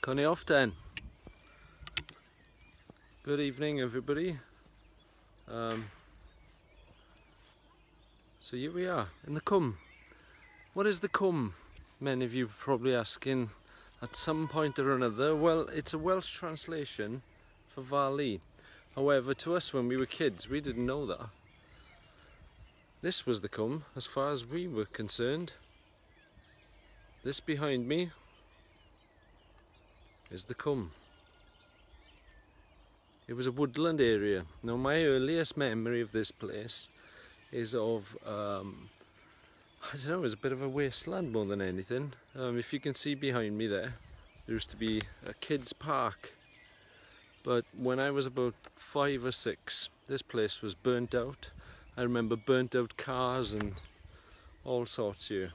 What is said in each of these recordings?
Connie off then. Good evening everybody. So here we are in the Cwm. What is the Cwm? Many of you are probably asking at some point or another. Well, it's a Welsh translation for Valley. However, to us when we were kids, we didn't know that. This was the Cwm as far as we were concerned. This behind me is the Cwm. It was a woodland area. Now my earliest memory of this place is of, I don't know, it was a bit of a wasteland more than anything. If you can see behind me there used to be a kids' park. But when I was about 5 or 6, this place was burnt out. I remember burnt out cars and all sorts here.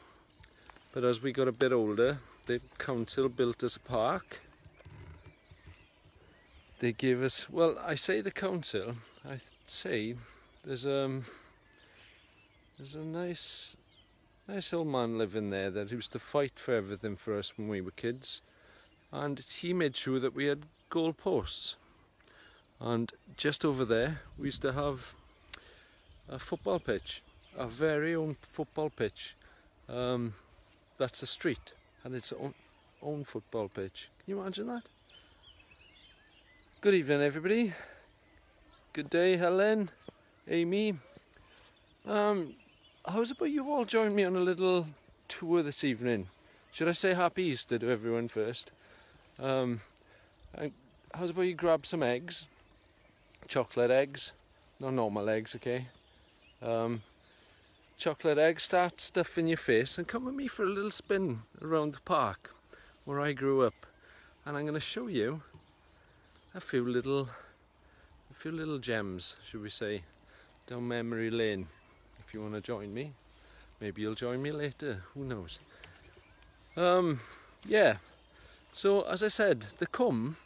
But as we got a bit older, the council built us a park. They gave us, well, I say the council, I'd say there's a nice old man living there that used to fight for everything for us when we were kids, and he made sure that we had goal posts. And just over there we used to have a football pitch, our very own football pitch. That's a street and its own football pitch. Can you imagine that? Good evening everybody. Good day Helen, Amy. How's about you all join me on a little tour this evening? Should I say happy Easter to everyone first? How's about you grab some eggs? Chocolate eggs, not normal eggs, okay? Chocolate eggs, start stuffing your face and come with me for a little spin around the park where I grew up, and I'm going to show you a few little gems, should we say, down memory lane. If you want to join me, maybe you'll join me later, who knows. Yeah, so as I said, the Cwm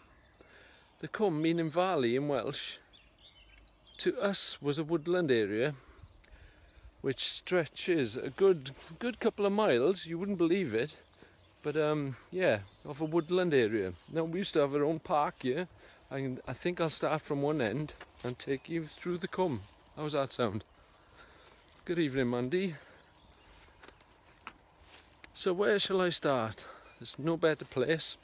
meaning valley in Welsh, to us was a woodland area which stretches a good couple of miles. You wouldn't believe it, but yeah, of a woodland area. Now we used to have our own park here. I think I'll start from one end and take you through the Cwm. How's that sound? Good evening, Mandy. So where shall I start? There's no better place.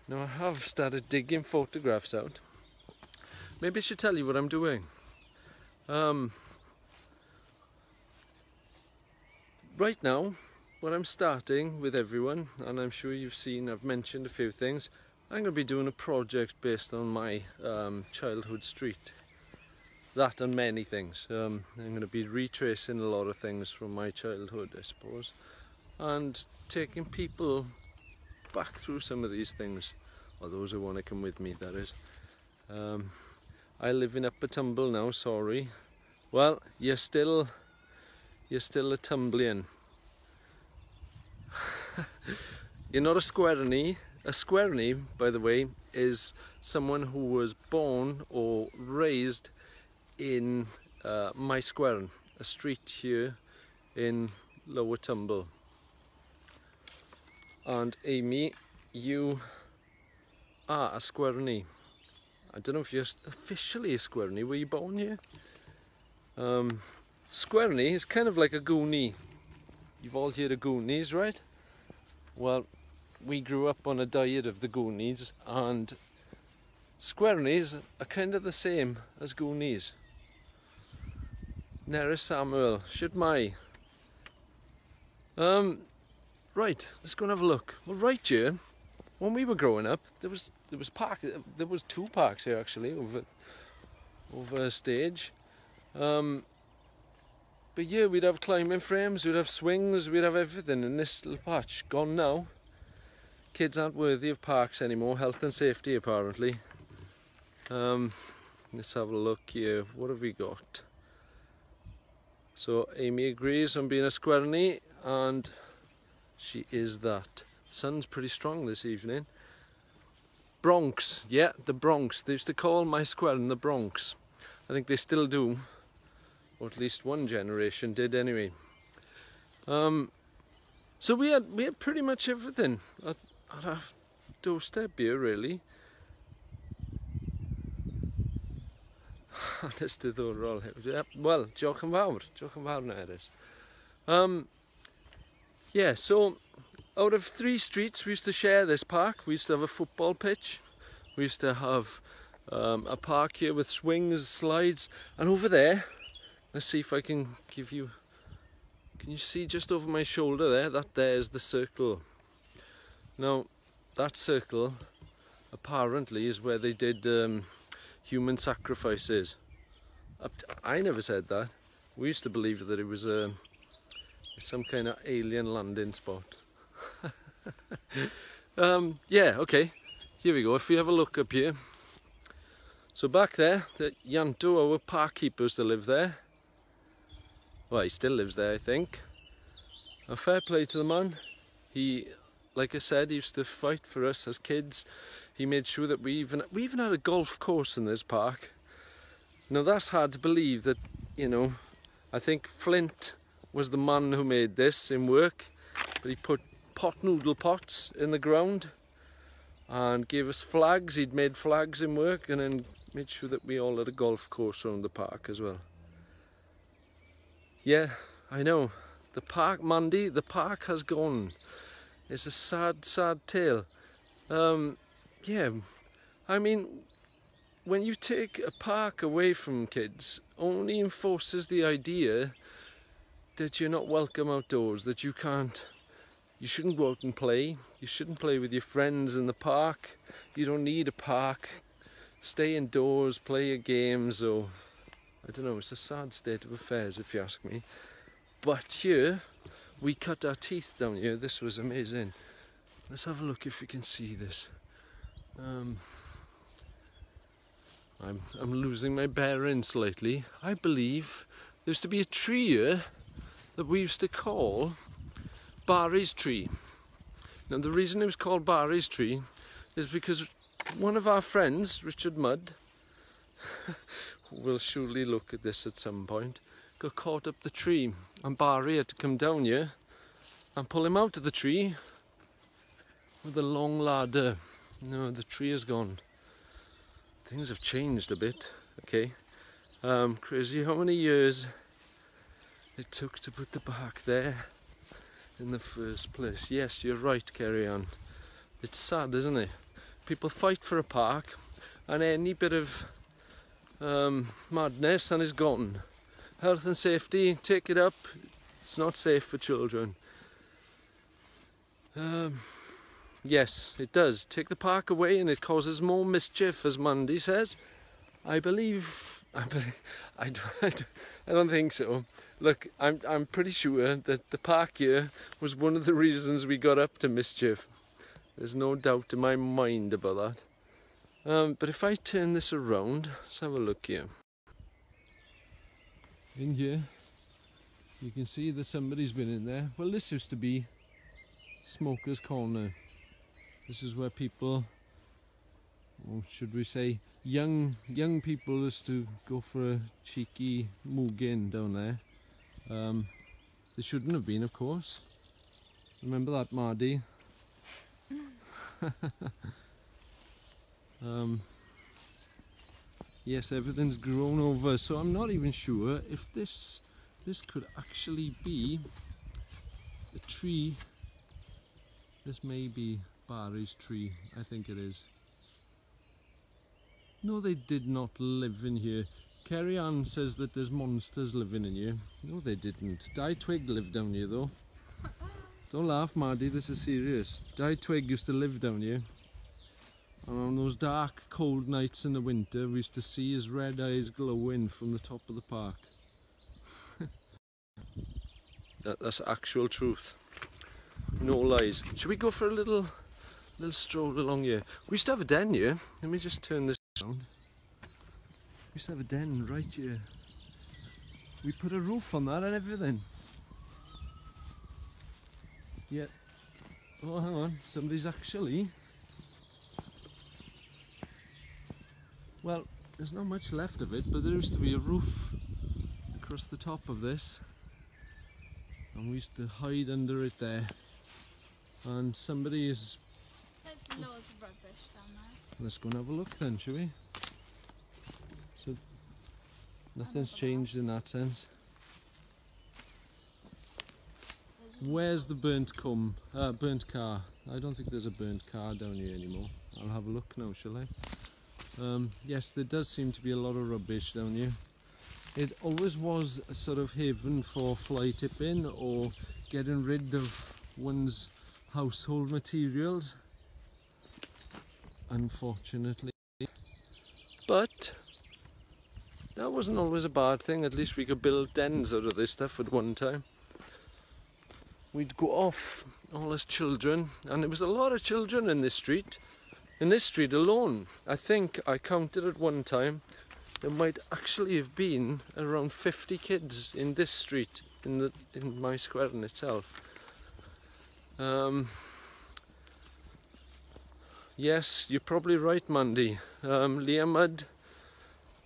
Now I have started digging photographs out. Maybe I should tell you what I'm doing. Right now, what I'm starting with everyone, and I'm sure you've seen, I've mentioned a few things. I'm going to be doing a project based on my childhood street. That and many things. I'm going to be retracing a lot of things from my childhood, I suppose, and taking people back through some of these things, or those who want to come with me, that is. I live in Upper Tumble now, sorry. Well, you're still a tumbling. You're not a squareny. A squareny, by the way, is someone who was born or raised in my Squaren, a street here in Lower Tumble. And Amy, you are a squareny. I don't know if you're officially a squareny. Were you born here? Squareny is kind of like a goonie. You've all heard of goonies, right? Well, we grew up on a diet of the goonies, and squareneys are kind of the same as goonies. Nera Samuel, should my. Right, let's go and have a look. Well, right here, when we were growing up, there was two parks here actually over a stage. But yeah, we'd have climbing frames, we'd have swings, we'd have everything in this little patch. Gone now. Kids aren't worthy of parks anymore, health and safety apparently. Let's have a look here, what have we got? So Amy agrees on being a squareny, and she is that. The sun's pretty strong this evening. Bronx, yeah, the Bronx. They used to call my squaren the Bronx. I think they still do, or at least one generation did anyway. So we had pretty much everything at doorstep here, really. Just diddorol. Well, diolch yn fawr na eres. Yeah, so out of 3 streets we used to share this park. We used to have a football pitch. We used to have a park here with swings, slides, and over there, let's see if I can give you, can you see just over my shoulder there? That there's the circle. Now, that circle apparently is where they did human sacrifices. I never said that. We used to believe that it was some kind of alien landing spot. Yeah, okay, here we go. If we have a look up here, so back there, the Yanto, our park keeper, used to live there. Well, he still lives there, I think. A fair play to the man. He, like I said, he used to fight for us as kids. He made sure that we even had a golf course in this park. Now that's hard to believe that, you know, I think Flint was the man who made this in work, but he put pot noodle pots in the ground and gave us flags. He'd made flags in work and then made sure that we all had a golf course around the park as well. Yeah, I know. The park, Mandy, the park has gone. It's a sad, sad tale. Yeah, I mean, when you take a park away from kids, only enforces the idea that you're not welcome outdoors, that you shouldn't go out and play. You shouldn't play with your friends in the park. You don't need a park. Stay indoors, play your games, or I don't know, it's a sad state of affairs if you ask me. But here, we cut our teeth down here. This was amazing. Let's have a look if you can see this. I'm losing my bearings slightly. I believe there used to be a tree here that we used to call Barry's tree. Now the reason it was called Barry's tree is because one of our friends, Richard Mudd, will surely look at this at some point, got caught up the tree, and Barry had to come down here and pull him out of the tree with a long ladder. No, the tree is gone. Things have changed a bit, okay. Crazy how many years it took to put the park there in the first place. Yes, you're right, Carrie Ann. It's sad, isn't it? People fight for a park and any bit of madness and it's gone. Health and safety, take it up. It's not safe for children. Yes, it does. Take the park away and it causes more mischief, as Mandy says. I don't think so. Look, I'm pretty sure that the park here was one of the reasons we got up to mischief. There's no doubt in my mind about that. But if I turn this around, let's have a look here. In here, you can see that somebody's been in there. Well, this used to be Smoker's Corner. This is where people, or should we say, young people used to go for a cheeky moog-in down there. They shouldn't have been, of course. Remember that, Mardy? Yes, everything's grown over, so I'm not even sure if this could actually be a tree. This may be Barry's tree, I think it is. No, they did not live in here. Carrie Ann says that there's monsters living in here. No, they didn't. Di Twig lived down here though. Don't laugh, Maddie, this is serious. Di Twig used to live down here. And on those dark, cold nights in the winter, we used to see his red eyes glowing from the top of the park. That's actual truth. No lies. Should we go for a little stroll along here? We used to have a den here. Let me just turn this around. We used to have a den right here. We put a roof on that and everything. Yeah. Oh, hang on. Somebody's actually... Well, there's not much left of it, but there used to be a roof across the top of this. And we used to hide under it there. And somebody is There's loads of rubbish down there. Let's go and have a look then, shall we? So nothing's changed in that sense. Where's the burnt car? I don't think there's a burnt car down here anymore. I'll have a look now, shall I? Yes, there does seem to be a lot of rubbish down here. It always was a sort of haven for fly tipping or getting rid of one's household materials, unfortunately. But that wasn't always a bad thing. At least we could build dens out of this stuff at one time. We'd go off all as children, and there was a lot of children in this street. In this street alone, I think I counted at one time, there might actually have been around 50 kids in this street, in my square in itself. Yes, you're probably right, Mandy. Liam had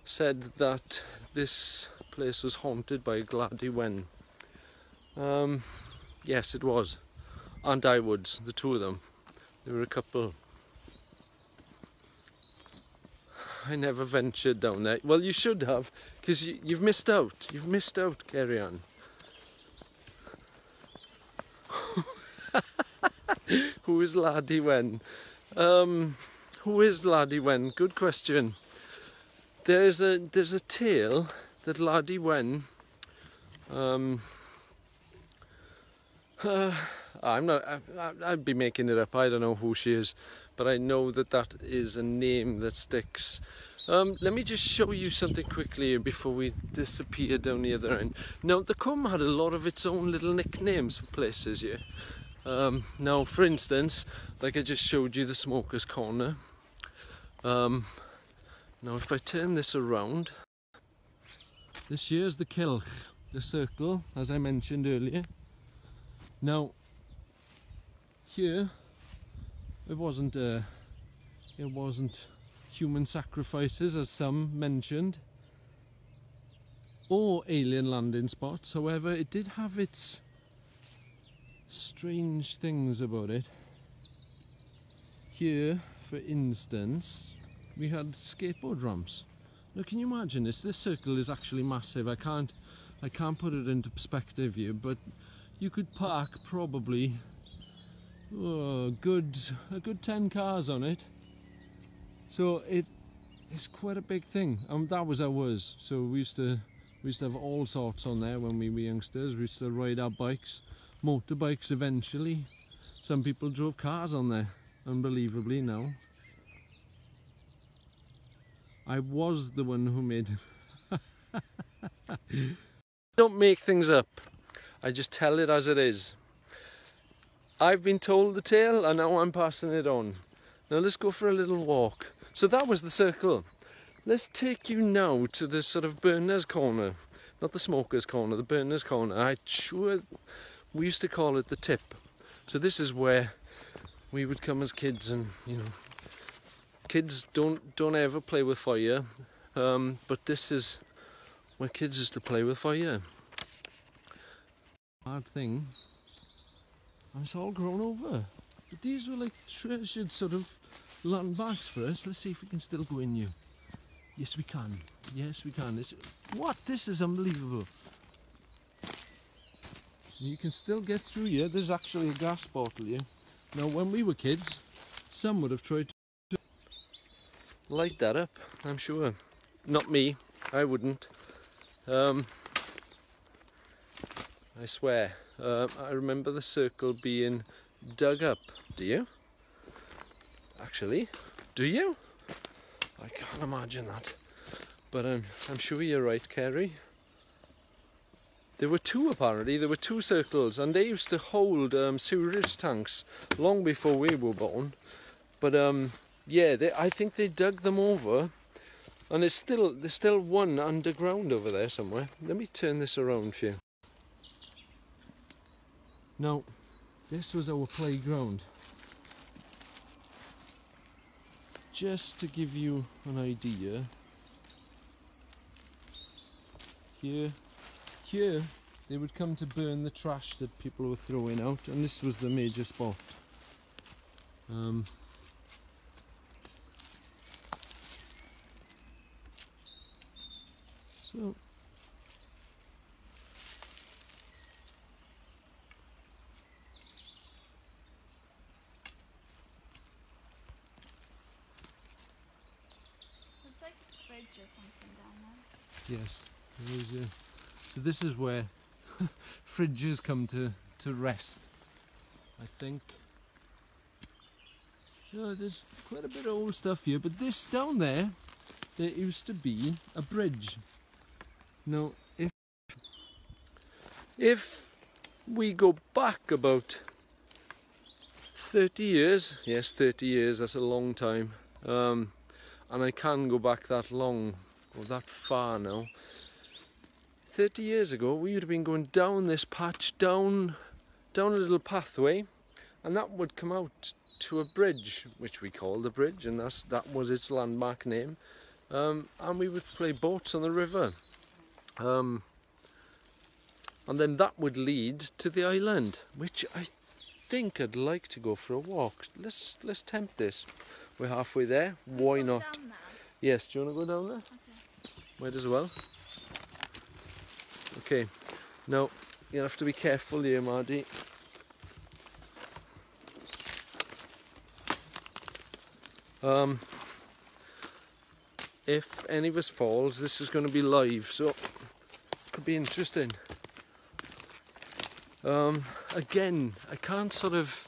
said that this place was haunted by a Glady Wen. Yes, it was. And I Woods, the two of them. They were a couple. I never ventured down there. Well, you should have, because you've missed out. You've missed out, Carry On. Who is Laddie Wen? Who is Laddie Wen? Good question. There's a tale that Laddie Wen. I'd be making it up. I don't know who she is, but I know that is a name that sticks. Let me just show you something quickly before we disappear down the other end. Now, the Cwm had a lot of its own little nicknames for places here. Now, for instance, like I just showed you, the Smoker's Corner. Now, if I turn this around, this here's the Kilch, the circle, as I mentioned earlier. Now, here, it wasn't human sacrifices, as some mentioned, or alien landing spots. However, it did have its strange things about it. Here, for instance, we had skateboard ramps. Now, can you imagine this? This circle is actually massive. I can't put it into perspective here, but you could park probably a good 10 cars on it. So it's quite a big thing, and that was ours. So we used to have all sorts on there when we were youngsters. We used to ride our bikes, motorbikes eventually. Some people drove cars on there, unbelievably now. I was the one who made Don't make things up. I just tell it as it is. I've been told the tale and now I'm passing it on. Now let's go for a little walk. So that was the circle. Let's take you now to the sort of burner's corner. Not the smoker's corner, the burner's corner. I'm sure we used to call it the tip. So this is where we would come as kids, and you know, kids don't ever play with fire. But this is where kids used to play with fire. Hard thing. And it's all grown over. But these were like treasured sort of landmarks for us. Let's see if we can still go in here. Yes, we can. Yes, we can. What? This is unbelievable. You can still get through here. There's actually a gas bottle here. Now, when we were kids, some would have tried to light that up, I'm sure. Not me. I wouldn't. I swear. I remember the circle being dug up. Do you? Actually, do you? I can't imagine that. But I'm sure you're right, Kerry. There were two, apparently. There were two circles, and they used to hold sewerage tanks long before we were born. But yeah, I think they dug them over, and there's still one underground over there somewhere. Let me turn this around for you. Now, this was our playground. Just to give you an idea, here they would come to burn the trash that people were throwing out, and this was the major spot. So It's like a fridge or something down there. yes, there is so this is where fridges come to rest, I think. So there's quite a bit of old stuff here, but this down there used to be a bridge. Now, if we go back about 30 years, yes, 30 years, that's a long time, and I can go back that long, or that far now. 30 years ago, we would have been going down this patch, down a little pathway, and that would come out to a bridge, which we call the bridge, and that was its landmark name. And we would play boats on the river. And then that would lead to the island, which I think I'd like to go for a walk. Let's tempt this. We're halfway there. Why not? Down there? Yes, do you want to go down there? Okay. Might as well. Okay, now you have to be careful here, Mardy. If any of us falls, this is going to be live, so it could be interesting. Again, I can't sort of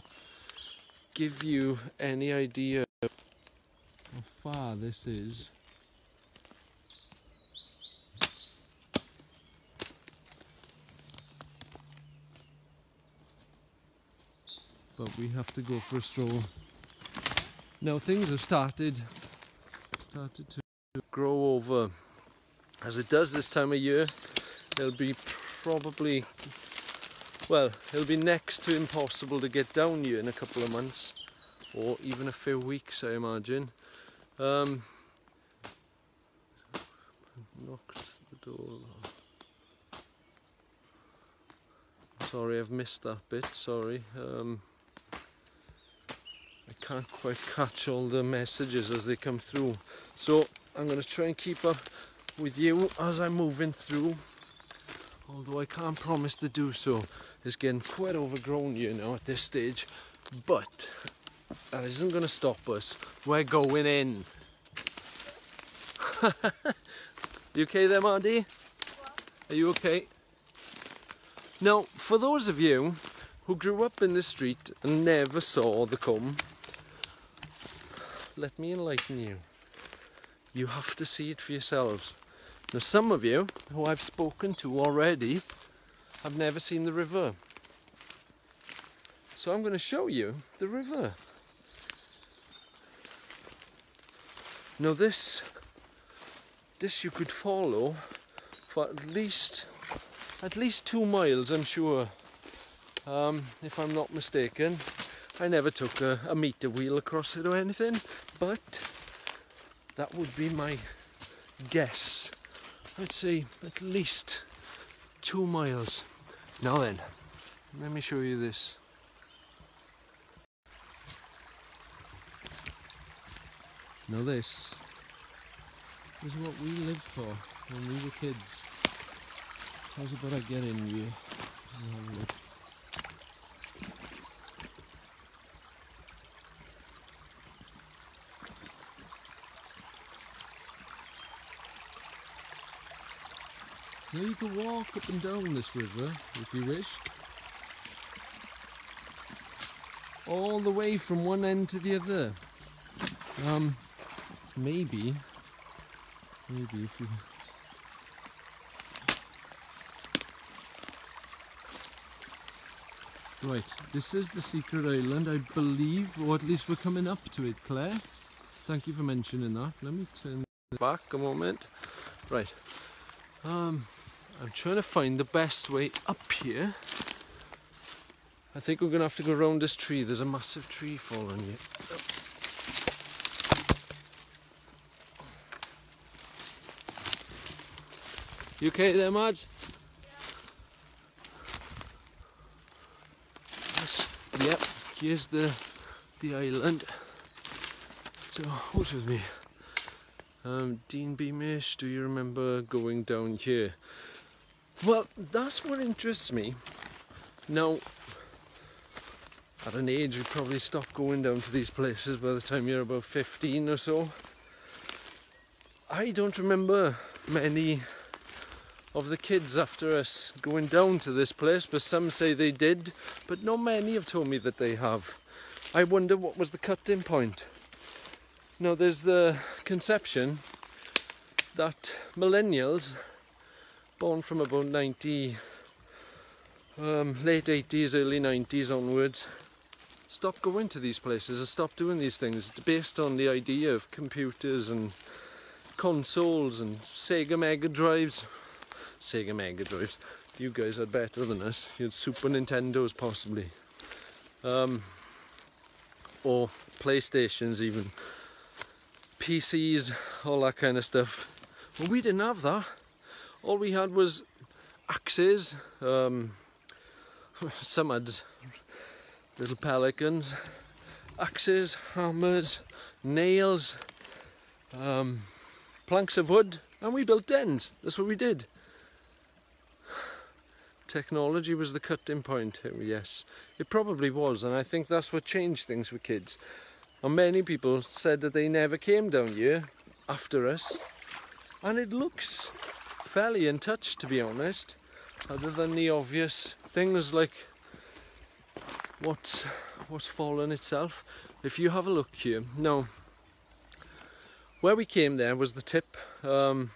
give you any idea of how far this is. But we have to go for a stroll. Now things have started to grow over, as it does this time of year. It'll be probably, well, it'll be next to impossible to get down here in a couple of months, or even a few weeks, I imagine. Knocked the door. Sorry, I've missed that bit, sorry. I can't quite catch all the messages as they come through, so I'm going to try and keep up with you as I'm moving through, although I can't promise to do so. It's getting quite overgrown here now at this stage, but that isn't going to stop us. We're going in. You okay there, Mardy? Are you okay? Now, for those of you who grew up in the street and never saw the Cwm, let me enlighten you. You have to see it for yourselves. Now, some of you who I've spoken to already have never seen the river. So I'm going to show you the river. Now this you could follow for at least 2 miles, I'm sure, if I'm not mistaken. I never took a meter wheel across it or anything, but that would be my guess. I'd say at least 2 miles. Now then, let me show you this. Now this is what we lived for when we were kids. How's about I get in here? Now you can walk up and down this river if you wish. All the way from one end to the other. Maybe if you... Right, this is the secret island, I believe, or at least we're coming up to it, Claire. Thank you for mentioning that. Let me turn back a moment. Right. I'm trying to find the best way up here. I think we're going to have to go around this tree. There's a massive tree falling here. You okay there, Mads? Yeah. Yep, here's the island. So, what's with me? Dean Beamish, do you remember going down here? Well, that's what interests me. Now, at an age, you probably stop going down to these places by the time you're about 15 or so. I don't remember many of the kids after us going down to this place, but some say they did, but not many have told me that they have. I wonder what was the cutting point. Now, there's the conception that millennials, born from about 90, late 80s, early 90s onwards, stop going to these places and stop doing these things based on the idea of computers and consoles and Sega Mega Drives. Sega Mega Drives. You guys are better than us. You had Super Nintendos possibly. Or PlayStations even. PCs, all that kind of stuff. Well, we didn't have that. All we had was axes. Some had little pelicans. Axes, hammers, nails, planks of wood, and we built dens. That's what we did. Technology was the cutting point. Yes, it probably was, and I think that's what changed things for kids. And many people said that they never came down here after us, and it looks fairly untouched, to be honest, other than the obvious things like what's fallen itself. If you have a look here now, where we came there was the tip. So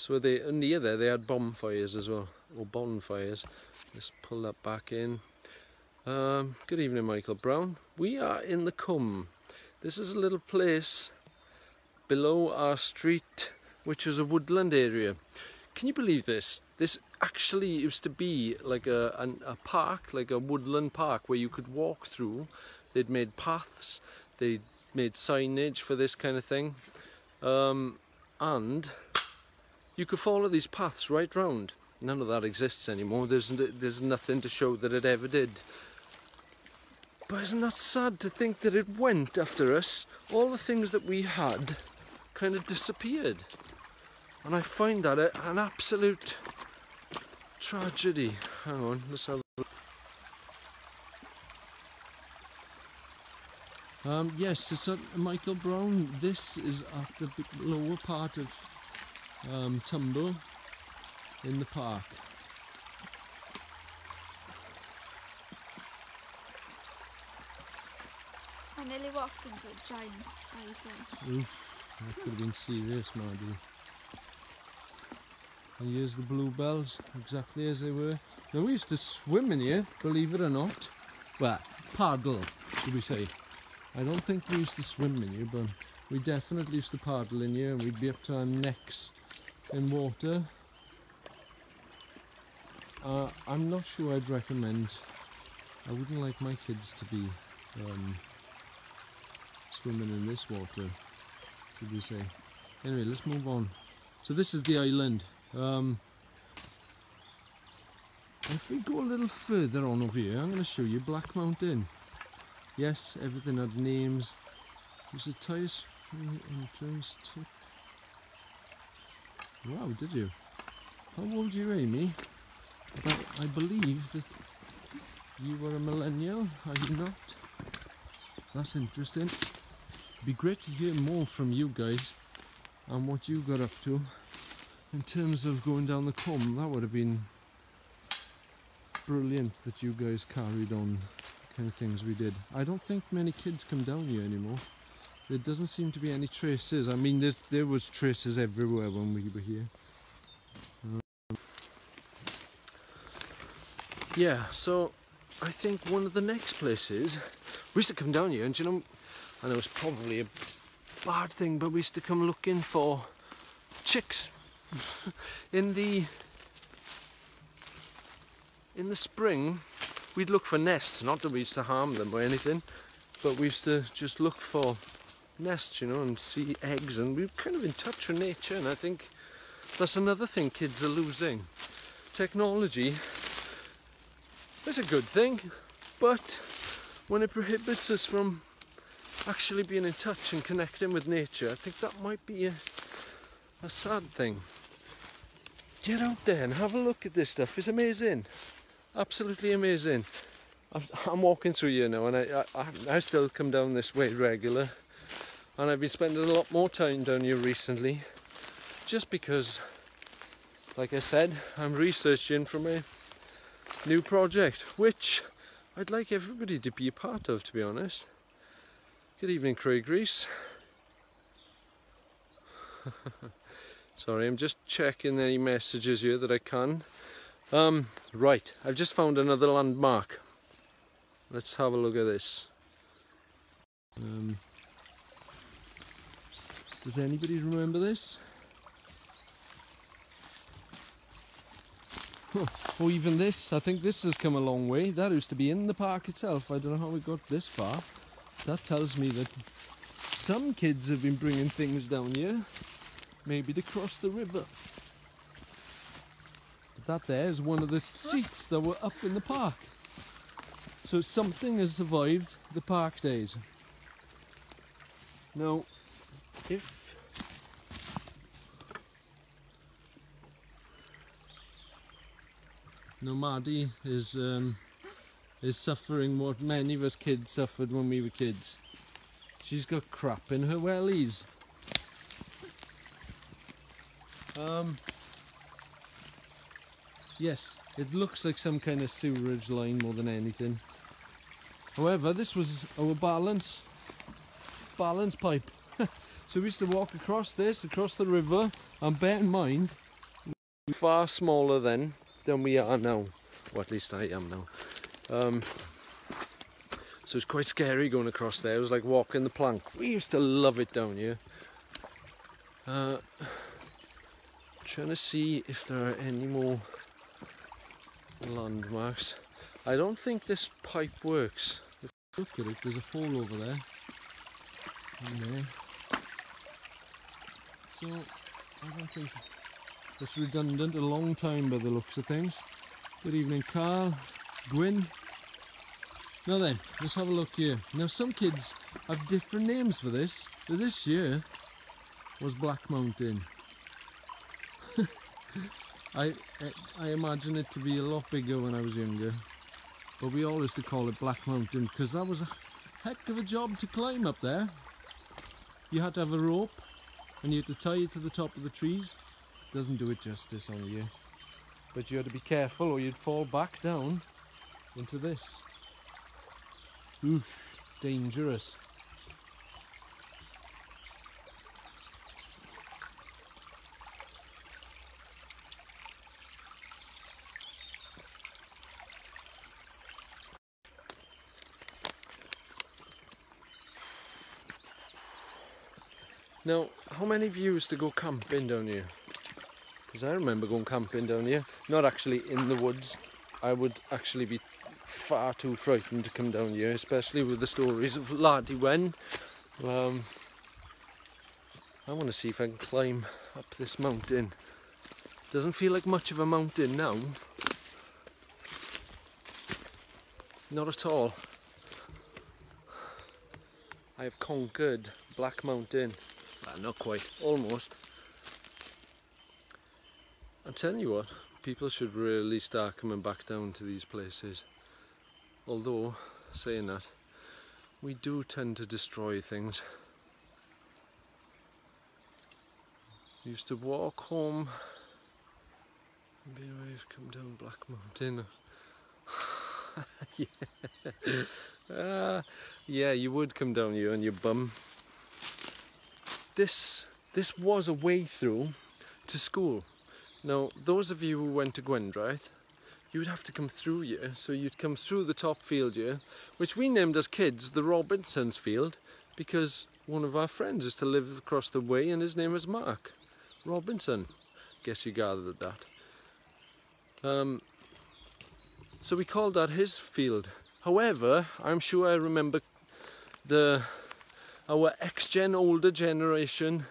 near there they had bonfires as well, or bonfires. Let's pull that back in. Good evening, Michael Brown. We are in the Cwm. This is a little place below our street, which is a woodland area. Can you believe this? This actually used to be like a park, like a woodland park where you could walk through. They'd made paths, they'd made signage for this kind of thing, and you could follow these paths right round. None of that exists anymore. There's nothing to show that it ever did. But isn't that sad to think that it went after us? All the things that we had kind of disappeared. And I find that an absolute tragedy. Hang on, let's have a look. Yes, it's at Michael Brown. This is at the lower part of Tumble in the park. I nearly walked into a giant spider. Oof, that could have been serious, Maddie. And here's the bluebells, exactly as they were. Now, we used to swim in here, believe it or not. Well, paddle, should we say. I don't think we used to swim in here, but we definitely used to paddle in here, and we'd be up to our necks in water. I'm not sure I'd recommend. I wouldn't like my kids to be swimming in this water, should we say. Anyway, let's move on. So this is the island. If we go a little further on over here, I'm going to show you Black Mountain. Yes, everything had names. There's a tire entrance tip. Wow, did you? How old are you, Amy? I believe that you were a millennial, are you not? That's interesting. It'd be great to hear more from you guys and what you got up to in terms of going down the Cwm. That would have been brilliant that you guys carried on the kind of things we did. I don't think many kids come down here anymore. There doesn't seem to be any traces. I mean, there was traces everywhere when we were here. Yeah, so I think one of the next places, we used to come down here, and you know, I know it's probably a bad thing, but we used to come looking for chicks. In the spring, we'd look for nests, not that we used to harm them or anything, but we used to just look for nests, you know, and see eggs, and we were kind of in touch with nature, and I think that's another thing kids are losing. Technology is a good thing, but when it prohibits us from actually being in touch and connecting with nature. I think that might be a sad thing. Get out there and have a look at this stuff. It's amazing. Absolutely amazing. I'm walking through here now, and I still come down this way regular, and I've been spending a lot more time down here recently, just because, like I said, I'm researching for my new project, which I'd like everybody to be a part of, to be honest. Good evening, Craig Reese. Sorry, I'm just checking any messages here that I can. Right, I've just found another landmark. Let's have a look at this. Does anybody remember this? Huh. Oh, even this. I think this has come a long way. That used to be in the park itself. I don't know how we got this far. That tells me that some kids have been bringing things down here. Maybe to cross the river. But that there is one of the seats that were up in the park. So something has survived the park days. Now, if Maddie is suffering what many of us kids suffered when we were kids. She's got crap in her wellies. Yes, it looks like some kind of sewerage line more than anything. However, this was our balance pipe. So we used to walk across the river, and bear in mind, we were far smaller then than we are now. Or at least I am now. So it's quite scary going across there. It was like walking the plank. We used to love it down here. Trying to see if there are any more landmarks. I don't think this pipe works. If you look at it, there's a hole over there. In there. So I don't think it's redundant. A long time by the looks of things. Good evening, Carl, Gwyn. Now then, let's have a look here. Now some kids have different names for this. So this year was Black Mountain. I imagine it to be a lot bigger when I was younger, but we always used to call it Black Mountain because that was a heck of a job to climb up there. You had to have a rope and you had to tie it to the top of the trees. Doesn't do it justice on you, but you had to be careful or you'd fall back down into this. Oof, dangerous. Now, how many of you used to go camping down here? Because I remember going camping down here, not actually in the woods. I would actually be far too frightened to come down here, especially with the stories of Laddie Wen. I want to see if I can climb up this mountain. Doesn't feel like much of a mountain now. Not at all. I have conquered Black Mountain. Well, not quite, almost. I'm telling you what, people should really start coming back down to these places. Although, saying that, we do tend to destroy things. We used to walk home. Maybe I've come down Black Mountain. Yeah. Yeah, you would come down here on your bum. This was a way through to school. Now, those of you who went to Gwendraeth, you would have to come through here. So you'd come through the top field here, which we named as kids the Robinsons Field, because one of our friends used to live across the way and his name was Mark Robinson. Guess you gathered that. So we called that his field. However, I'm sure I remember our older generation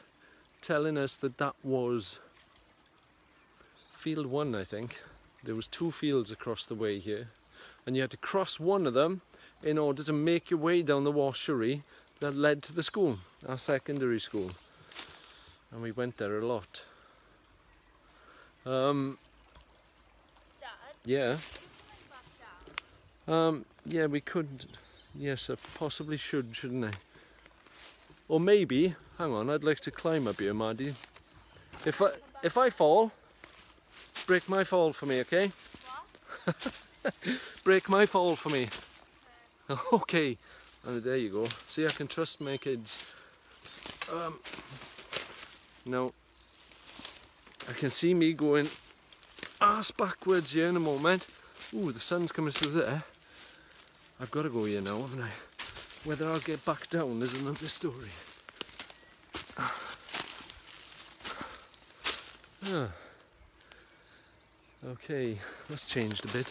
telling us that was field 1, I think. There was 2 fields across the way here, and you had to cross one of them in order to make your way down the washery that led to the school, our secondary school, and we went there a lot. Dad? Yeah. Back down. Yeah, we could. Yes, I possibly shouldn't I? Or maybe, hang on, I'd like to climb up here, Maddie. If I fall, break my fall for me, okay? What? Break my fall for me. Okay. And there you go. See, I can trust my kids. Now, I can see me going ass backwards here in a moment. Ooh, the sun's coming through there. I've got to go here now, haven't I? Whether I'll get back down is another story. Okay, that's changed a bit.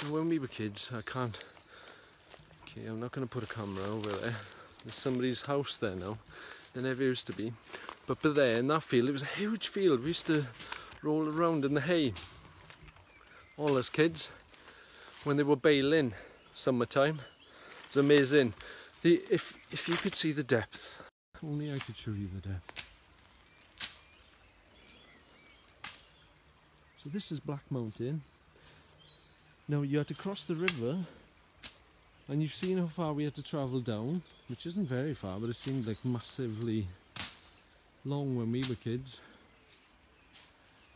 Now, when we were kids, I can't... Okay, I'm not going to put a camera over there. There's somebody's house there now. There never used to be. But there, in that field, it was a huge field. We used to roll around in the hay. All us kids. When they were baling, summertime. It was amazing. If you could see the depth. Only I could show you the depth. So this is Black Mountain. Now you had to cross the river, and you've seen how far we had to travel down, which isn't very far, but it seemed like massively long when we were kids.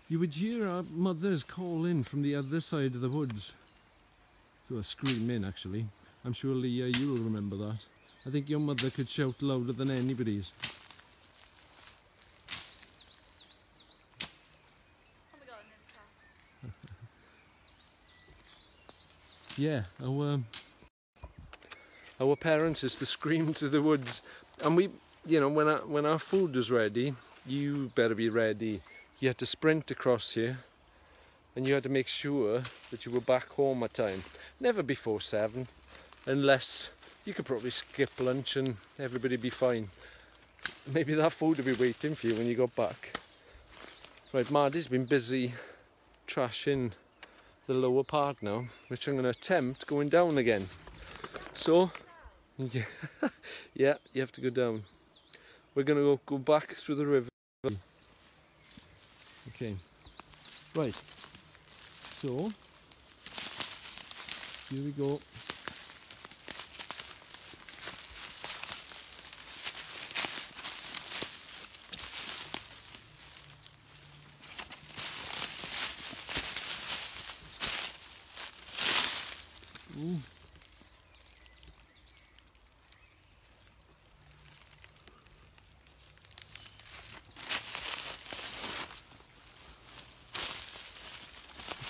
You would hear our mothers call in from the other side of the woods. So a scream in, actually. I'm sure, Leah, you'll remember that. I think your mother could shout louder than anybody's. Yeah, our parents used to scream to the woods, and we, you know, when our food was ready, you better be ready. You had to sprint across here, and you had to make sure that you were back home at time. Never before 7, unless you could probably skip lunch and everybody be fine. Maybe that food would be waiting for you when you got back. Right, Maddie's been busy trashing the lower part now, which I'm going to attempt going down again. So, yeah, yeah, you have to go down. We're going to go back through the river. Okay, right, so, here we go. Ooh.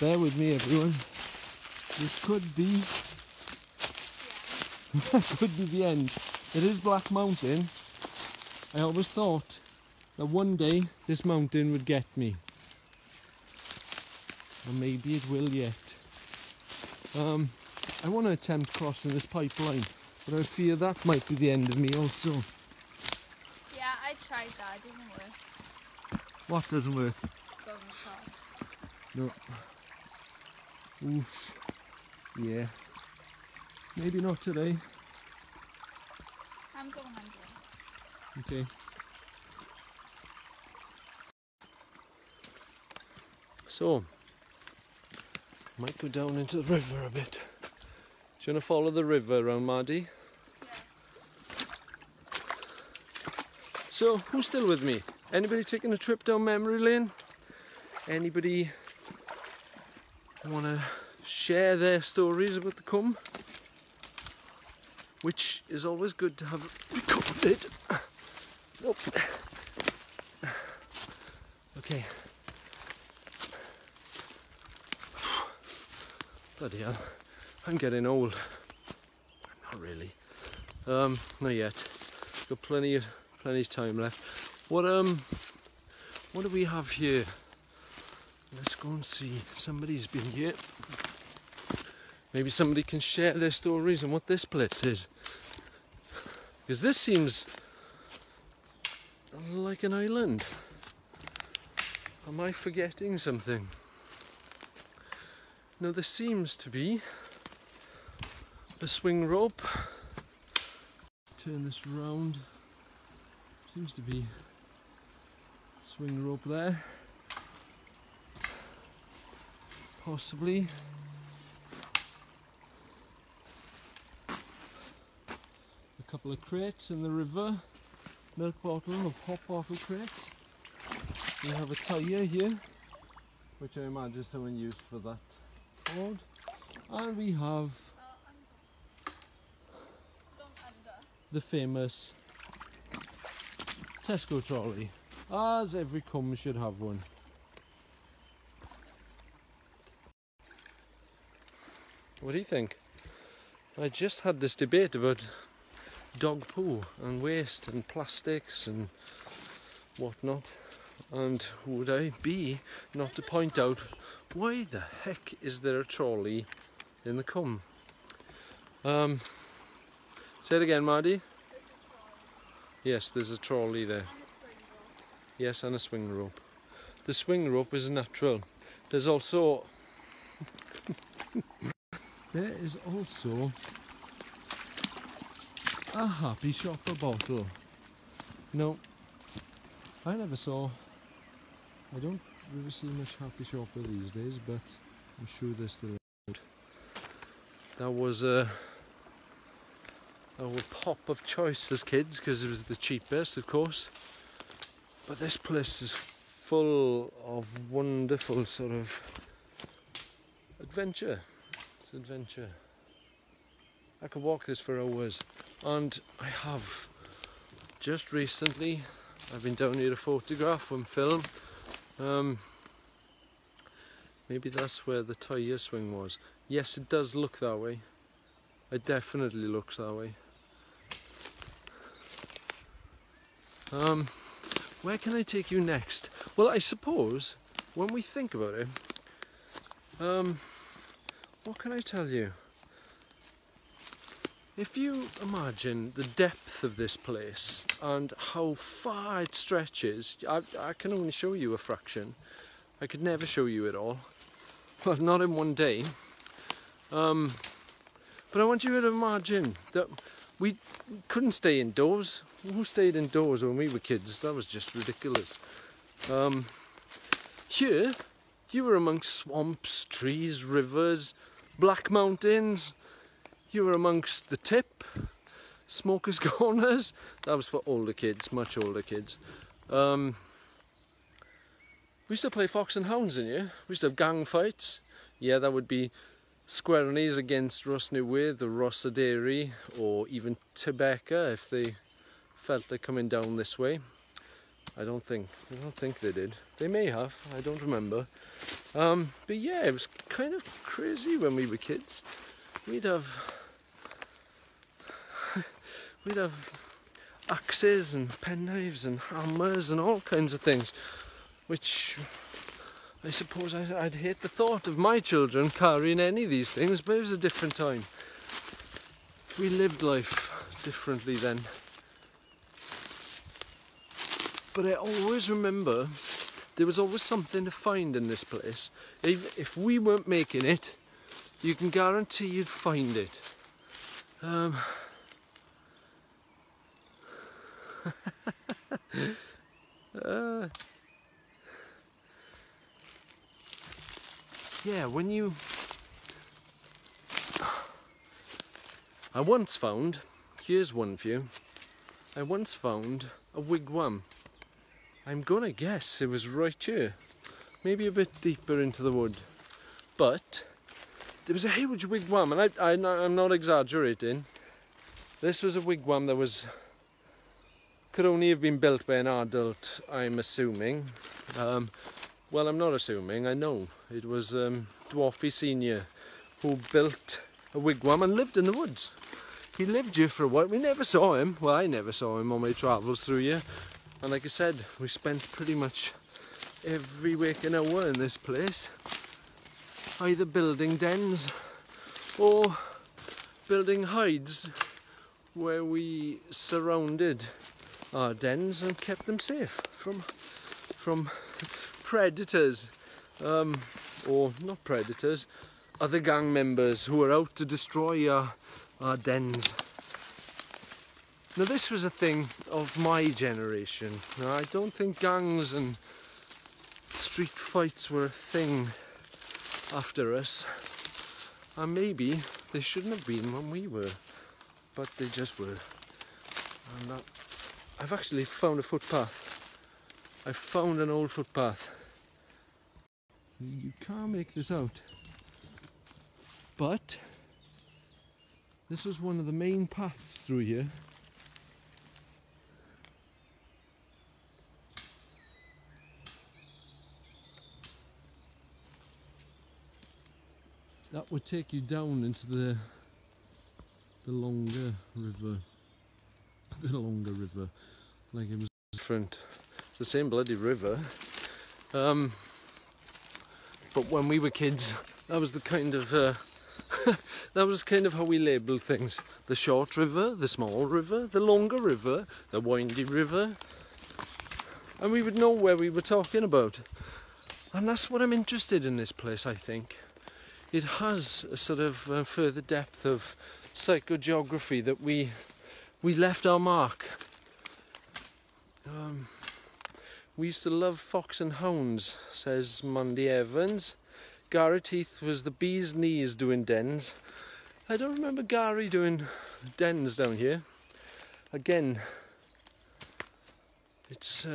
Bear with me, everyone. This could be could be the end. It is Black Mountain. I always thought that one day this mountain would get me, and maybe it will yet. I want to attempt crossing this pipeline, but I fear that might be the end of me also. Yeah, I tried that. It didn't work. What doesn't work? Going across. No. Oof. Yeah. Maybe not today. I'm going under. Okay. So, might go down into the river a bit. Do you want to follow the river around, Maddie? Yeah. So, who's still with me? Anybody taking a trip down memory lane? Anybody want to share their stories about the Cwm? Which is always good to have recorded. Nope. Okay. Bloody hell. I'm getting old. Not really. Not yet. Got plenty of time left. What do we have here? Let's go and see. Somebody's been here. Maybe somebody can share their stories on what this place is. Because this seems like an island. Am I forgetting something? No, there seems to be a swing rope turn this round. Seems to be swing rope there. Possibly. A couple of crates in the river. Milk bottle or pop bottle crates. We have a tyre here, which I imagine someone used for that cord. And we have the famous Tesco trolley, as every cum should have one. What do you think? I just had this debate about dog poo and waste and plastics and whatnot, and who would I be not to point out why the heck is there a trolley in the cum? Say it again, Maddie. Yes, there's a trolley there. Yes, and a swing rope. The swing rope is natural. There's also there is also a Happy Shopper bottle. No, I don't really see much Happy Shopper these days, but I'm sure they're still out. That was our pop of choice as kids because it was the cheapest, of course. But this place is full of wonderful sort of adventure. It's adventure. I could walk this for hours, and I have. Just recently, I've been down here to photograph and film. Maybe that's where the tyre swing was. Yes, it does look that way. It definitely looks that way. Where can I take you next? Well, I suppose when we think about it, what can I tell you? If you imagine the depth of this place and how far it stretches, I can only show you a fraction. I could never show you it all. Well, not in one day. But I want you to imagine that we couldn't stay indoors. Who stayed indoors when we were kids? That was just ridiculous. Here, you were amongst swamps, trees, rivers, black mountains. You were amongst the tip, smokers' corners. That was for older kids, much older kids. We used to play fox and hounds in here. We used to have gang fights. Yeah, that would be Squirrelnies against Rosnewwydd or Rossaderi, or even Tebecca if they felt like coming down this way. I don't think they did. They may have, I don't remember. But yeah, it was kind of crazy when we were kids. We'd have axes and penknives and hammers and all kinds of things, which I suppose I'd hate the thought of my children carrying any of these things, but it was a different time. We lived life differently then. But I always remember there was always something to find in this place. If we weren't making it, you can guarantee you'd find it. Yeah, when you... I once found, here's one for you, I once found a wigwam. I'm gonna guess it was right here, maybe a bit deeper into the wood, but there was a huge wigwam, and I'm not exaggerating. This was a wigwam that could only have been built by an adult, I'm assuming. Well, I'm not assuming, I know. It was Dwarfy Senior who built a wigwam and lived in the woods. He lived here for a while. We never saw him. Well, I never saw him on my travels through here. And like I said, we spent pretty much every waking hour in this place, either building dens or building hides where we surrounded our dens and kept them safe from predators, or not predators, other gang members who were out to destroy our dens. Now this was a thing of my generation. Now I don't think gangs and street fights were a thing after us. And maybe they shouldn't have been when we were, but they just were. And that, I've actually found a footpath. I found an old footpath. You can't make this out, but this was one of the main paths through here. That would take you down into the longer river. The longer river, like it was different. It's the same bloody river. But when we were kids, that was the kind of that was kind of how we labelled things: the short river, the small river, the longer river, the windy river, and we would know where we were talking about. And that's what I'm interested in this place. I think it has a sort of further depth of psychogeography that we left our mark. We used to love fox and hounds, says Monday Evans. Garrett Heath was the bee's knees doing dens. I don't remember Gary doing dens down here. Again, it's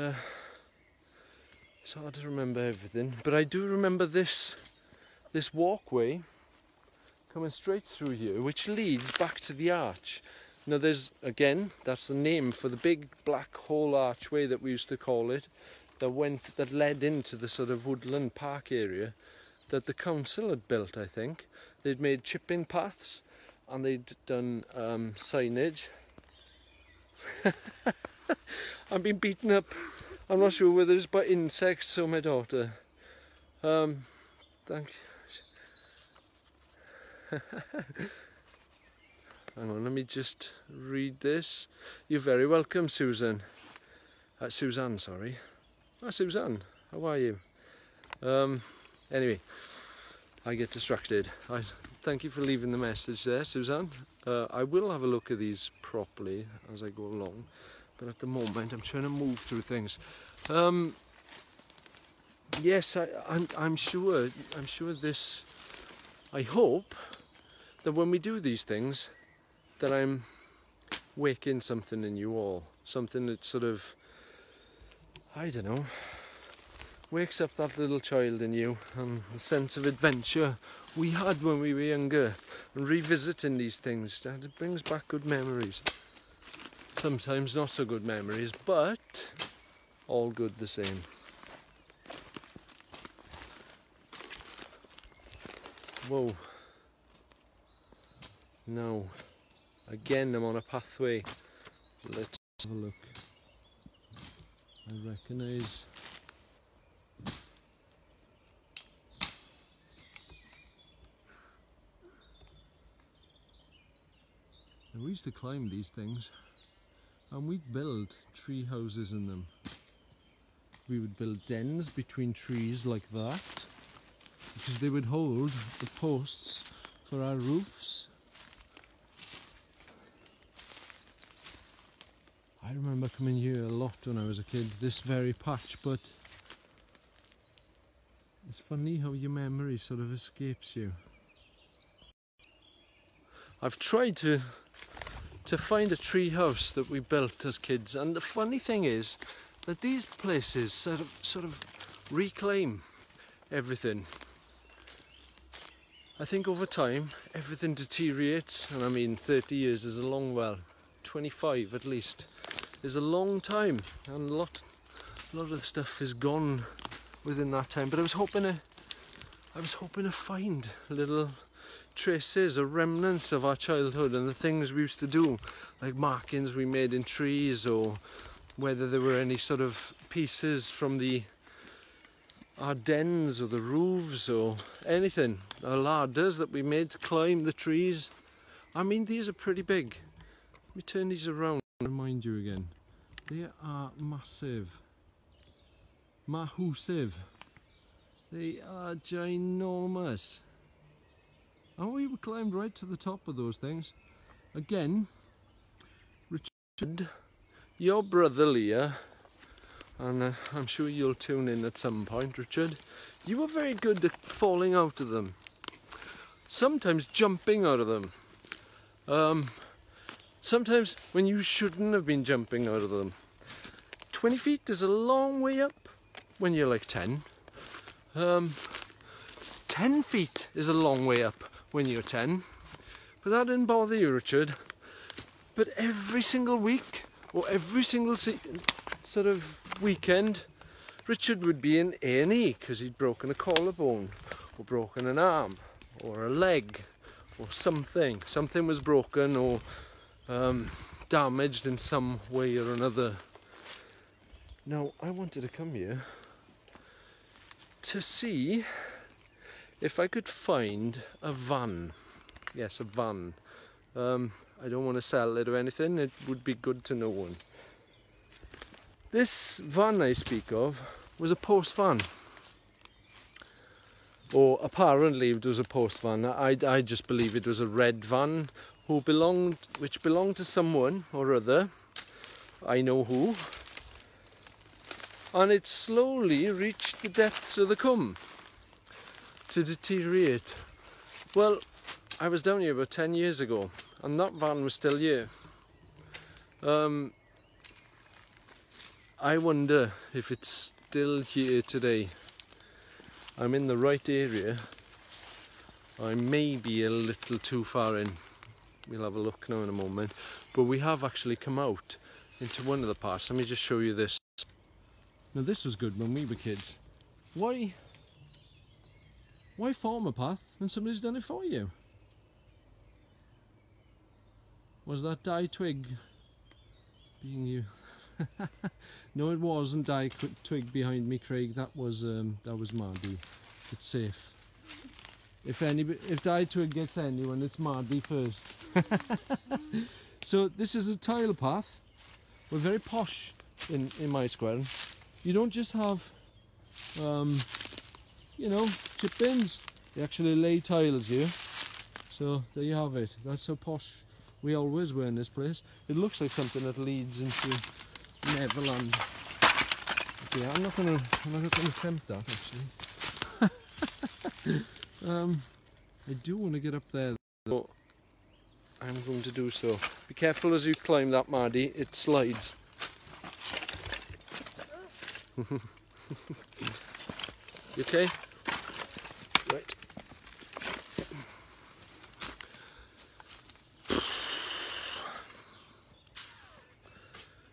hard to remember everything, but I do remember this walkway coming straight through here, which leads back to the arch. Now there's, again, that's the name for the big black hole archway that we used to call it, that led into the sort of woodland park area that the council had built, I think. They'd made chipping paths and they'd done signage. I'm being beaten up. I'm not sure whether it's by insects or my daughter. Thank you. Hang on, let me just read this. You're very welcome, Susan. Suzanne, sorry. Oh, Suzanne, how are you? Anyway, I get distracted. Thank you for leaving the message there, Suzanne. I will have a look at these properly as I go along, but at the moment I'm trying to move through things. Yes, I'm sure this. I hope that when we do these things, that I'm waking something in you all, something that sort of, I don't know, wakes up that little child in you and the sense of adventure we had when we were younger, and revisiting these things, it brings back good memories. Sometimes not so good memories, but all good the same. Whoa. No. Again, I'm on a pathway. Let's have a look. I recognise. We used to climb these things and we'd build tree houses in them. We would build dens between trees like that because they would hold the posts for our roofs. I remember coming here a lot when I was a kid, this very patch, but it's funny how your memory sort of escapes you. I've tried to find a tree house that we built as kids, and the funny thing is that these places sort of reclaim everything. I think over time everything deteriorates, and I mean 30 years is a long, well, 25 at least is a long time, and a lot of the stuff is gone within that time. But I was hoping to find little traces or remnants of our childhood and the things we used to do, like markings we made in trees, or whether there were any sort of pieces from our dens or the roofs or anything, or ladders that we made to climb the trees. I mean, these are pretty big. Let me turn these around and remind you again. They are massive. Massive. They are ginormous. And we climbed right to the top of those things. Again, Your brother Leah, and I'm sure you'll tune in at some point, Richard, you were very good at falling out of them. Sometimes jumping out of them. Sometimes when you shouldn't have been jumping out of them. 20 feet is a long way up when you're like 10. 10 feet is a long way up when you're 10. But that didn't bother you, Richard. But every single week, or every single sort of weekend, Richard would be in A&E because he'd broken a collarbone, or broken an arm, or a leg, or something. Something was broken or damaged in some way or another. Now, I wanted to come here to see if I could find a van. Yes, a van. I don't want to sell it or anything, it would be good to know one. This van I speak of was a post van. Or apparently it was a post van. I just believe it was a red van which belonged to someone or other. I know who. And it slowly reached the depths of the Cwm to deteriorate. Well, I was down here about 10 years ago and that van was still here. I wonder if it's still here today. I'm in the right area. I may be a little too far in. We'll have a look now in a moment. But we have actually come out into one of the paths. Let me just show you this. Now this was good when we were kids. Why form a path when somebody's done it for you? Was that die twig being you? No, it wasn't die twig behind me, Craig. That was Mardy. It's safe. If die twig gets anyone, it's Mardy first. So this is a tile path. We're very posh in my square. You don't just have, you know, chip bins. They actually lay tiles here. So there you have it. That's how posh we always were in this place. It looks like something that leads into Neverland. Okay, I'm not gonna attempt that actually. I do want to get up there, though. I'm going to do so. Be careful as you climb that, Mardy. It slides. You okay? Right.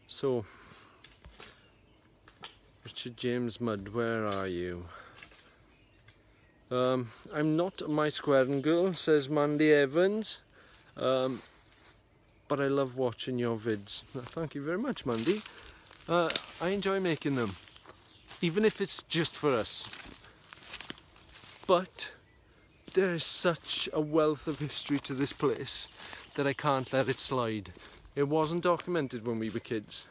So, Richard James Mudd, where are you? I'm not my squaring girl, says Mandy Evans, but I love watching your vids. Thank you very much, Mandy. I enjoy making them, even if it's just for us. But there is such a wealth of history to this place that I can't let it slide. It wasn't documented when we were kids,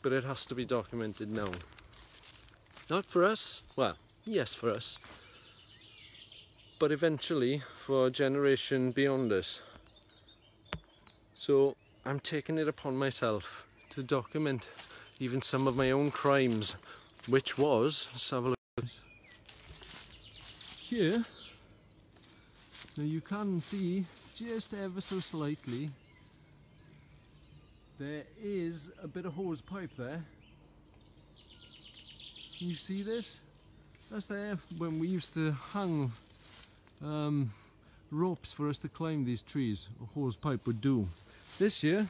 but it has to be documented now. Not for us, well, yes for us, but eventually for a generation beyond us. So I'm taking it upon myself to document even some of my own crimes, which was, let's have a look here. Now you can see just ever so slightly there is a bit of hose pipe there. Can you see this? That's there when we used to hang ropes for us to climb these trees. A hose pipe would do. This year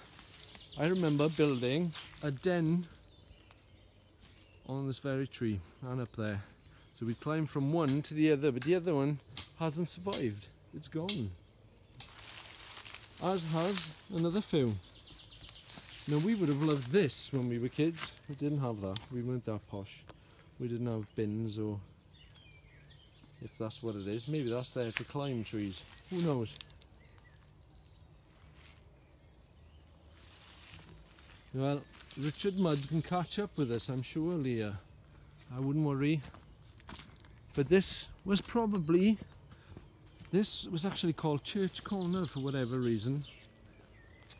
I remember building a den on this very tree and up there. So we climbed from one to the other, but the other one hasn't survived. It's gone. As has another few. Now we would have loved this when we were kids. We didn't have that. We weren't that posh. We didn't have bins, or if that's what it is. Maybe that's there to climb trees. Who knows? Well, Richard Mudd can catch up with us, I'm sure, Leah. I wouldn't worry. But this was actually called Church Corner for whatever reason.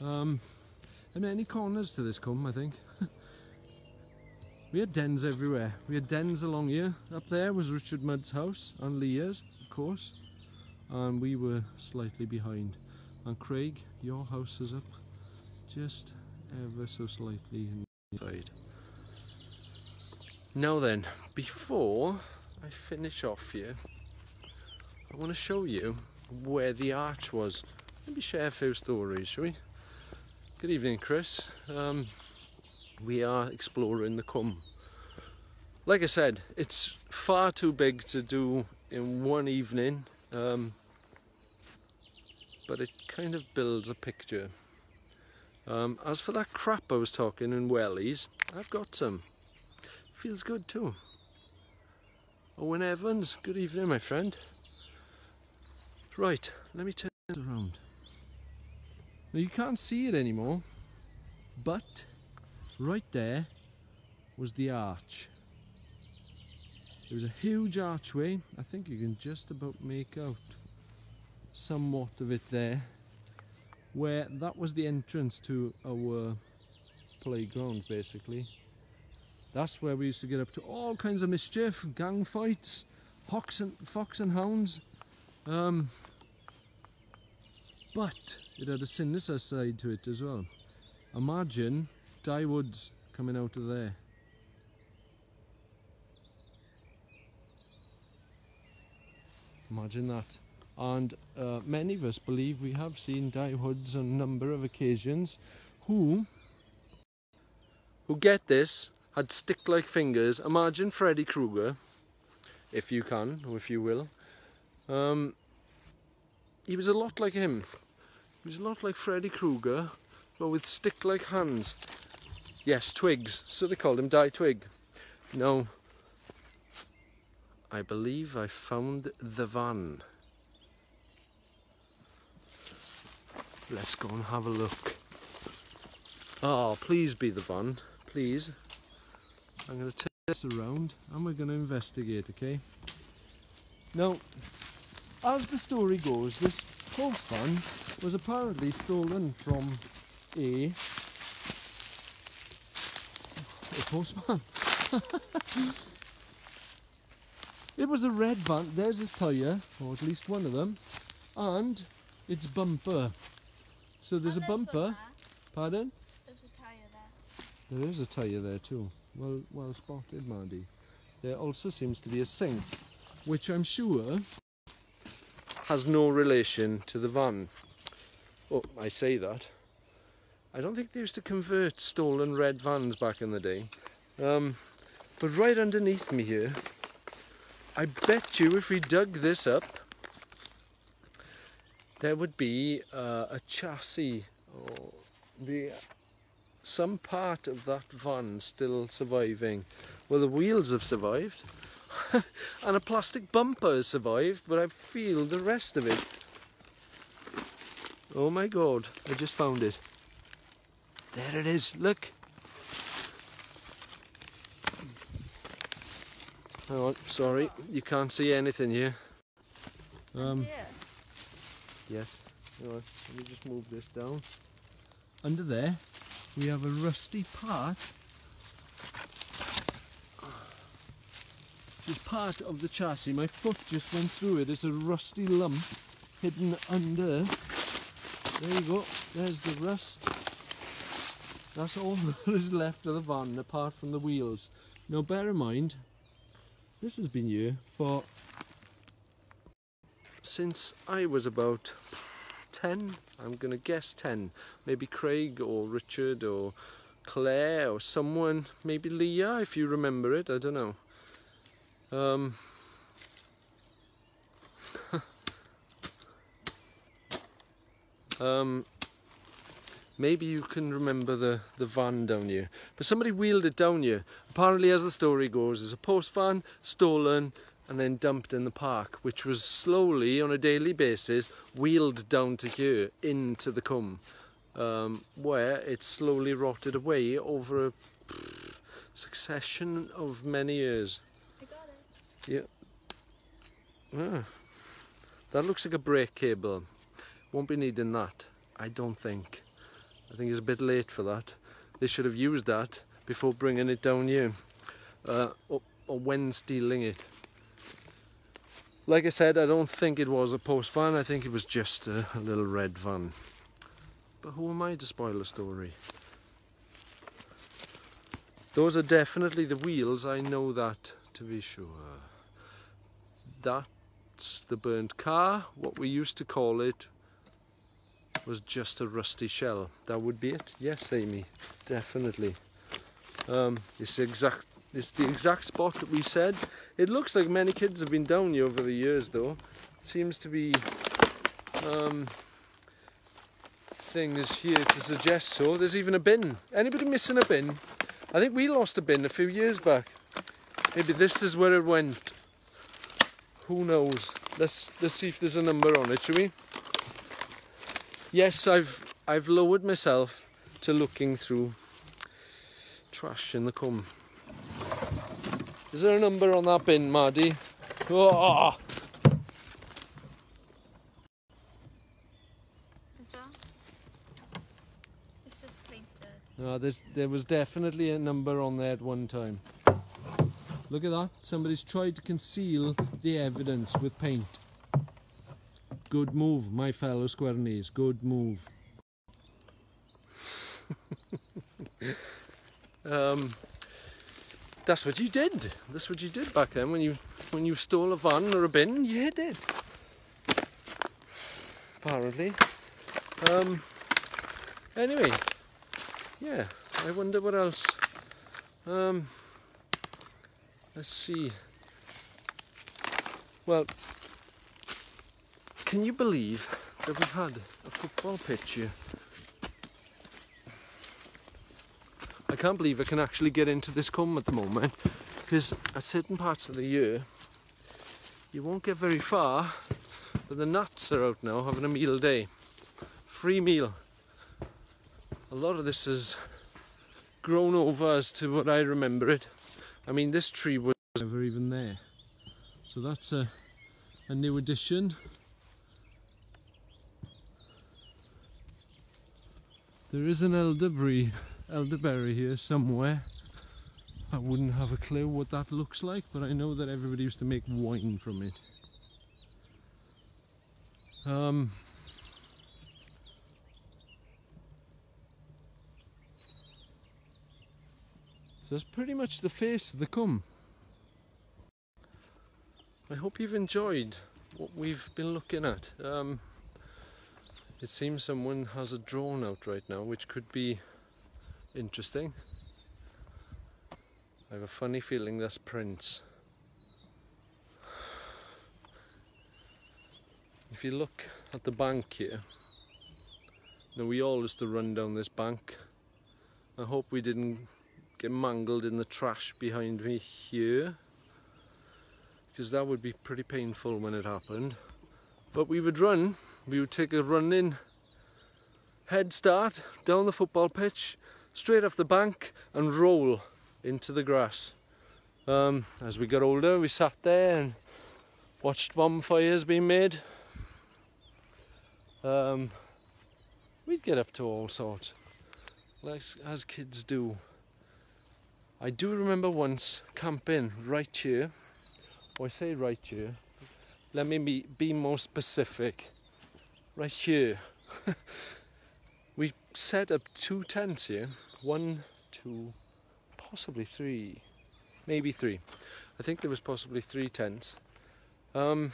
Let and any corners to this Cwm, I think. We had dens everywhere. We had dens along here. Up there was Richard Mudd's house, and Leah's, of course. And we were slightly behind. And Craig, your house is up just ever so slightly inside. Now then, before I finish off here, I want to show you where the arch was. Maybe share a few stories, shall we? Good evening, Chris. We are exploring the Cwm. Like I said, it's far too big to do in one evening, but it kind of builds a picture. As for that crap I was talking in wellies, I've got some. Feels good too. Owen Evans, good evening, my friend. Right, let me turn it around. Now you can't see it anymore, but right there was the arch. There was a huge archway. I think you can just about make out somewhat of it there, where that was the entrance to our playground basically. That's where we used to get up to all kinds of mischief, gang fights, fox and hounds. But it had a sinister side to it as well. Imagine dye woods coming out of there. Imagine that. And many of us believe we have seen dye woods on a number of occasions who get this, had stick-like fingers. Imagine Freddy Krueger, if you can, or if you will. He was a lot like him. He was a lot like Freddy Krueger, but with stick-like hands. Yes, twigs. So they called him Dye Twig. Now, I believe I found the van. Let's go and have a look. Oh, please be the van. Please. I'm going to turn this around and we're going to investigate, okay? Now, as the story goes, this post van was apparently stolen from a postman. It was a red van. There's his tyre, or at least one of them, and its bumper. So there's a bumper. Pardon? There's a tyre there. There is a tyre there too. Well spotted, Mandy. There also seems to be a sink, which I'm sure has no relation to the van. Oh, I say that. I don't think they used to convert stolen red vans back in the day. But right underneath me here, I bet you if we dug this up, there would be a chassis or some part of that van still surviving. Well, the wheels have survived and a plastic bumper has survived, but I feel the rest of it. Oh my God, I just found it. There it is, look. Hang on, sorry, you can't see anything here. Yes, hang on, let me just move this down. Under there, we have a rusty part. It's part of the chassis. My foot just went through it. It's a rusty lump hidden under. There you go, there's the rust. That's all that is left of the van apart from the wheels. Now bear in mind, this has been here for since I was about 10. I'm gonna guess 10. Maybe Craig or Richard or Claire or someone, maybe Leah if you remember it, I don't know. Maybe you can remember the van down here. But somebody wheeled it down here. Apparently, as the story goes, there's a post van stolen and then dumped in the park, which was slowly, on a daily basis, wheeled down to here, into the Cwm, where it slowly rotted away over a succession of many years. I got it. Yeah. Ah, that looks like a brake cable. Won't be needing that, I don't think. I think it's a bit late for that. They should have used that before bringing it down here, or when stealing it. Like I said, I don't think it was a post van, I think it was just a little red van. But who am I to spoil the story? Those are definitely the wheels, I know that to be sure. That's the burnt car. What we used to call it was just a rusty shell. That would be it. Yes, Amy, definitely. It's the exact spot that we said. It looks like many kids have been down here over the years though. It seems to be things here to suggest so. There's even a bin. Anybody missing a bin? I think we lost a bin a few years back. Maybe this is where it went. Who knows? Let's see if there's a number on it, shall we? Yes, I've lowered myself to looking through trash in the Cwm. Is there a number on that bin, Maddie? Oh! Is that? It's just painted. No, there was definitely a number on there at one time. Look at that. Somebody's tried to conceal the evidence with paint. Good move, my fellow squirnies. Good move. That's what you did. That's what you did back then when you stole a van or a bin. You hid it. Apparently. Anyway, yeah. I wonder what else. Let's see. Well, can you believe that we've had a football pitch here? I can't believe I can actually get into this Cwm at the moment, because at certain parts of the year you won't get very far, but the gnats are out now having a meal day. Free meal. A lot of this has grown over as to what I remember it. I mean, this tree was never even there, so that's a new addition. There is an elderberry here somewhere. I wouldn't have a clue what that looks like, but I know that everybody used to make wine from it. So that's pretty much the face of the Cwm. I hope you've enjoyed what we've been looking at. It seems someone has a drone out right now, which could be interesting. I have a funny feeling that's Prince. If you look at the bank here, now we all used to run down this bank. I hope we didn't get mangled in the trash behind me here, because that would be pretty painful when it happened. But we would take a running head start down the football pitch, straight off the bank and roll into the grass. As we got older, we sat there and watched bonfires being made. We'd get up to all sorts, like as kids do. I do remember once camping right here. I say right here, let me be more specific. Right here. We set up 2 tents here. 1, 2, possibly 3. Maybe 3. I think there was possibly 3 tents. And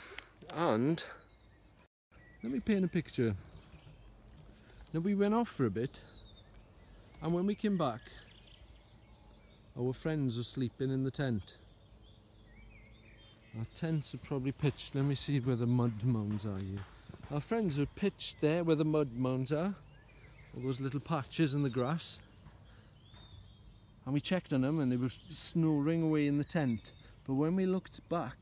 let me paint a picture. Now we went off for a bit, and when we came back, our friends were sleeping in the tent. Our tents are probably pitched. Let me see where the mud mounds are here. Our friends are pitched there where the mud mounds are. All those little patches in the grass. And we checked on them and they were snoring away in the tent. But when we looked back,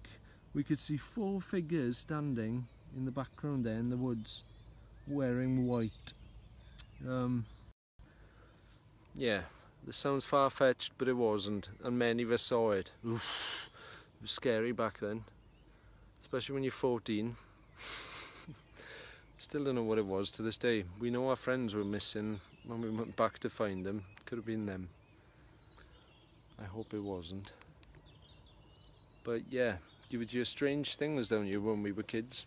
we could see 4 figures standing in the background there in the woods, wearing white. Yeah. This sounds far-fetched, but it wasn't, and many of us saw it. Oof, it was scary back then, especially when you're 14. Still don't know what it was to this day. We know our friends were missing when we went back to find them. Could have been them. I hope it wasn't. But yeah, you would hear strange things down here when we were kids.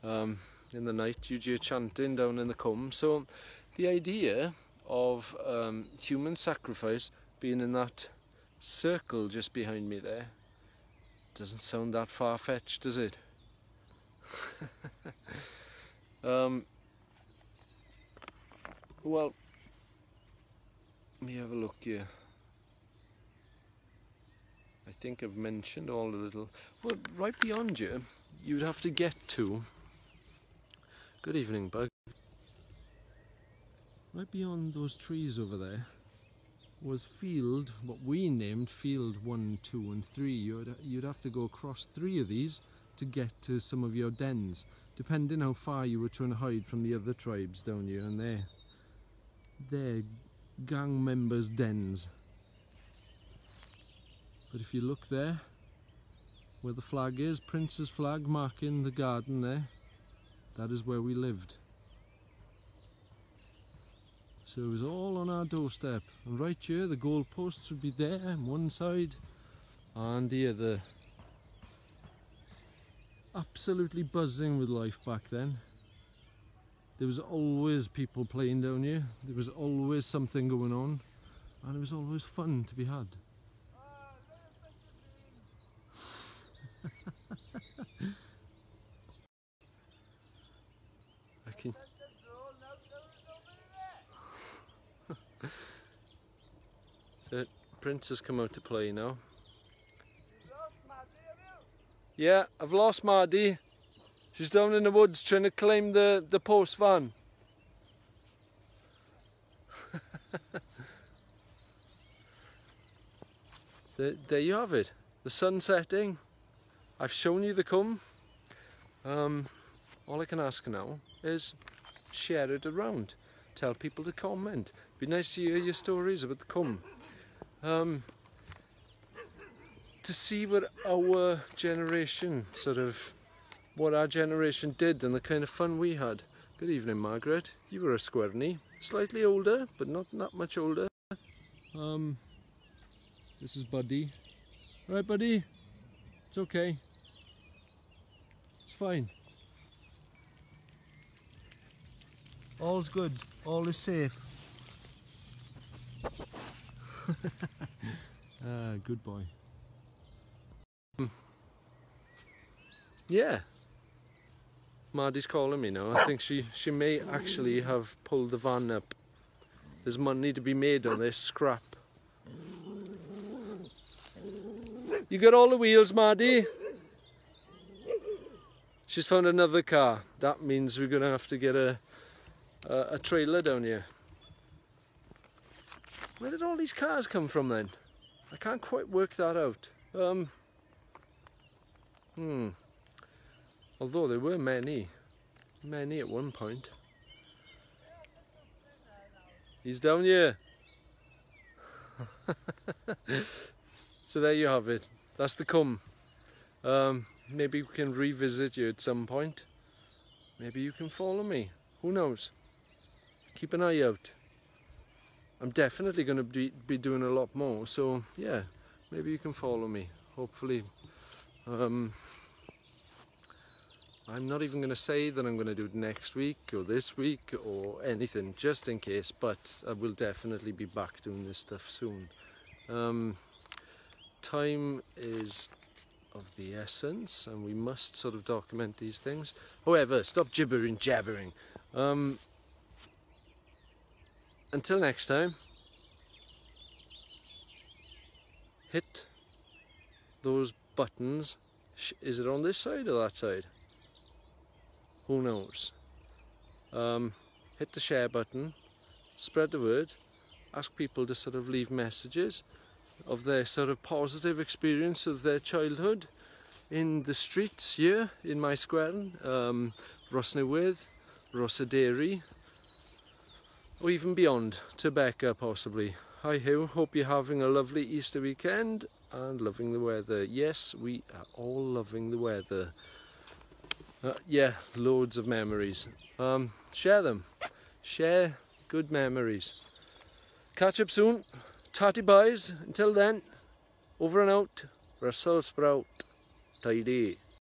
In the night you'd hear chanting down in the Cwm. So the idea of human sacrifice being in that circle just behind me there doesn't sound that far-fetched, does it? Well, let me have a look here. I think I've mentioned all the little... Well, right beyond you, you'd have to get to... Good evening, Bug. Right beyond those trees over there was field, what we named field 1, 2 and 3. You'd have to go across 3 of these to get to some of your dens, depending how far you were trying to hide from the other tribes down here, and they're gang members' dens. But if you look there, where the flag is, Prince's flag marking the garden there, that is where we lived. So it was all on our doorstep, and right here the goalposts would be there on one side and the other. Absolutely buzzing with life back then. There was always people playing down here, there was always something going on, and it was always fun to be had. The Prince has come out to play now. Yeah, I've lost Maddie. She's down in the woods trying to claim the post van. There you have it. The sun setting. I've shown you the Cwm. All I can ask now is share it around. Tell people to comment. Be nice to hear your stories about the Cwm. To see what our generation what our generation did and the kind of fun we had. Good evening, Margaret. You were a squirny, slightly older, but not much older. This is Buddy. Right, Buddy? It's okay. It's fine. All's good. All is safe. Good boy. Yeah. Maddie's calling me now. I think she may actually have pulled the van up. There's money to be made on this scrap. You got all the wheels, Maddie? She's found another car. That means we're going to have to get a trailer down here. Where did all these cars come from then? I can't quite work that out. Although there were many at one point. He's down here. So there you have it. That's the Cwm. Maybe we can revisit you at some point. Maybe you can follow me. Who knows? Keep an eye out. I'm definitely going to be doing a lot more, so yeah, maybe you can follow me, hopefully. I'm not even going to say that I'm going to do it next week or this week or anything, just in case, but I will definitely be back doing this stuff soon. Time is of the essence, and we must sort of document these things. However, stop jabbering. Until next time, hit those buttons. Is it on this side or that side? Who knows? Hit the share button, spread the word, ask people to sort of leave messages of their sort of positive experience of their childhood in the streets here in my squarin, Rosnewydd, Rosaderi, or even beyond, to Becca possibly. Hi ho, hope you're having a lovely Easter weekend and loving the weather. Yes, we are all loving the weather. Yeah, loads of memories. Share them. Share good memories. Catch up soon. Tatty buys. Until then, over and out. Russell Sprout. Tidy.